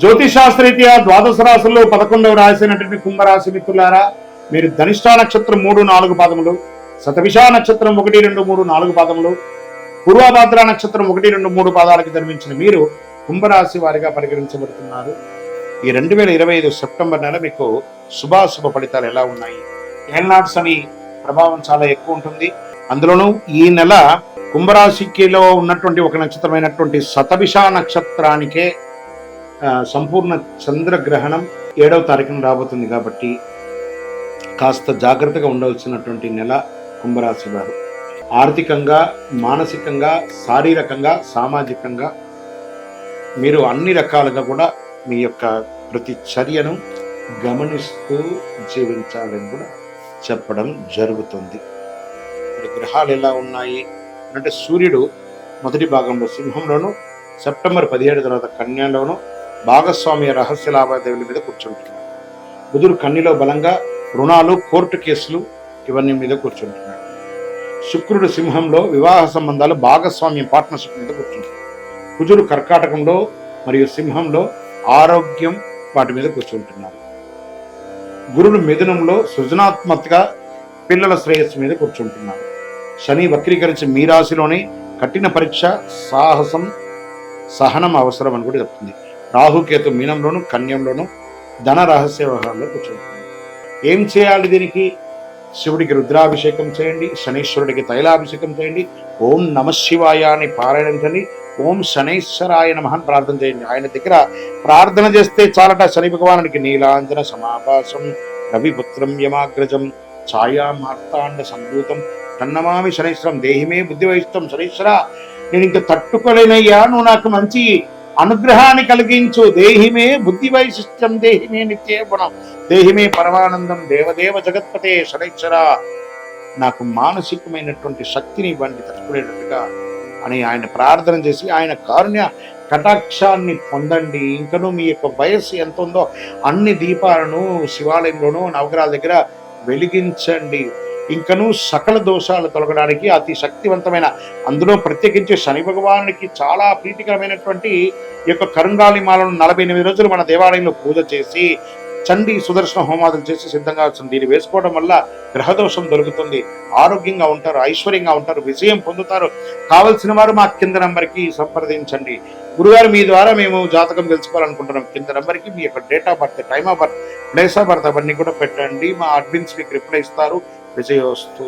జ్యోతిషాస్త్రరీత్యా ద్వాదశ రాశుల్లో 11వ రాశి అయినటువంటి కుంభరాశి మిత్రులారా, మీరు ధనిష్టా నక్షత్రం 3, 4 పాదములు, శతభిషా నక్షత్రం 1, 2, 3, 4 పాదములు, పూర్వభాద్ర నక్షత్రం 1, 2, 3 పాదాలకు జన్మించిన మీరు కుంభరాశి వారిగా పరిగణించబడుతున్నారు. ఈ 2025 సెప్టెంబర్ నెల మీకు శుభాశుభ ఫలితాలు ఎలా ఉన్నాయి? ఏళ్ళనాటి శని ప్రభావం చాలా ఎక్కువ ఉంటుంది. అందులోనూ ఈ నెల కుంభరాశికిలో ఉన్నటువంటి ఒక నక్షత్రమైనటువంటి శతభిషా నక్షత్రానికే సంపూర్ణ చంద్రగ్రహణం 7వ తారీఖున రాబోతుంది. కాబట్టి కాస్త జాగ్రత్తగా ఉండవలసినటువంటి నెల కుంభరాశి వారు. ఆర్థికంగా, మానసికంగా, శారీరకంగా, సామాజికంగా మీరు అన్ని రకాలుగా కూడా మీ యొక్క ప్రతి చర్యను గమనిస్తూ జీవించాలని కూడా చెప్పడం జరుగుతుంది. గ్రహాలు ఎలా ఉన్నాయి అంటే, సూర్యుడు మొదటి భాగంలో సింహంలోను, సెప్టెంబర్ 17 తర్వాత కన్యలోను భాగస్వామ్య రహస్య లావాదేవీల మీద కూర్చుంటున్నాడు. బుధుడు కన్యలో బలంగా రుణాలు, కోర్టు కేసులు ఇవన్నీ మీద కూర్చుంటున్నాడు. శుక్రుడు సింహంలో వివాహ సంబంధాలు, భాగస్వామ్యం, పార్ట్నర్షిప్ మీద కూర్చుంటున్నాడు. కుజుడు కర్కాటకంలో మరియు సింహంలో ఆరోగ్యం వాటి మీద కూర్చుంటున్నారు. గురుడు మిథునంలో సృజనాత్మకగా పిల్లల శ్రేయస్సు మీద కూర్చుంటున్నారు. శని వక్రీకరించి మీ రాశిలోనే కఠిన పరీక్ష, సాహసం, సహనం అవసరం అని కూడా చెప్తుంది. రాహుకేతు మీనంలోను, కన్యంలోను ధన రహస్య వ్యవహారంలో కూర్చుంటున్నారు. ఏం చేయాలి దీనికి? శివుడికి రుద్రాభిషేకం చేయండి, శనీశ్వరుడికి తైలాభిషేకం చేయండి, ఓం నమశివాయ అని పారాయణించండి, ఓం శనైశ్వరాయ నమః అని ప్రార్థన చేయండి. ఆయన దగ్గర ప్రార్థన చేస్తే చాలట. శని భగవానుడికి నీలాంజన సమాభాసం రవిపుత్రం యమాగ్రజం ఛాయా మార్తాండ సంభూతం తన్నమామి శనైశ్వరం దేహిమే బుద్ధి వహిష్టం. శనైశ్వర, నేను ఇంక తట్టుకోలేనయ్యా, నువ్వు నాకు మంచి అనుగ్రహాన్ని కలిగించు. దేహిమే బుద్ధి వైశిష్టం, దేహిమే నిత్య గుణం, దేహిమే పరమానందం, దేవదేవ జగత్పతే. శనైశ్వర, నాకు మానసికమైనటువంటి శక్తిని ఇవ్వండి తట్టుకునేటట్టుగా అని ఆయన ప్రార్థన చేసి ఆయన కారుణ్య కటాక్షాన్ని పొందండి. ఇంకనూ మీ యొక్క వయస్సు ఎంత ఉందో అన్ని దీపాలను శివాలయంలోనూ నవగ్రహాల దగ్గర వెలిగించండి. ఇంకనూ సకల దోషాలు తొలగడానికి అతి శక్తివంతమైన, అందులో ప్రత్యేకించి శని భగవానునికి చాలా ప్రీతికరమైనటువంటి ఈ యొక్క కరుంగాలి మాలను 48 రోజులు మన దేవాలయంలో పూజ చేసి చండీ సుదర్శన హోమాదులు చేసి సిద్ధంగా వచ్చింది. దీన్ని వేసుకోవడం వల్ల గ్రహదోషం దొరుకుతుంది, ఆరోగ్యంగా ఉంటారు, ఐశ్వర్యంగా ఉంటారు, విజయం పొందుతారు. కావలసిన వారు మా కింద నంబర్కి సంప్రదించండి. గురుగారు, మీ ద్వారా మేము జాతకం తెలుసుకోవాలనుకుంటున్నాం. కింద నంబర్కి మీ యొక్క date of birth, time of birth, place of birth అవన్నీ కూడా పెట్టండి. మా అడ్మిన్స్ మీకు రిప్లై ఇస్తారు. విజయోస్తు.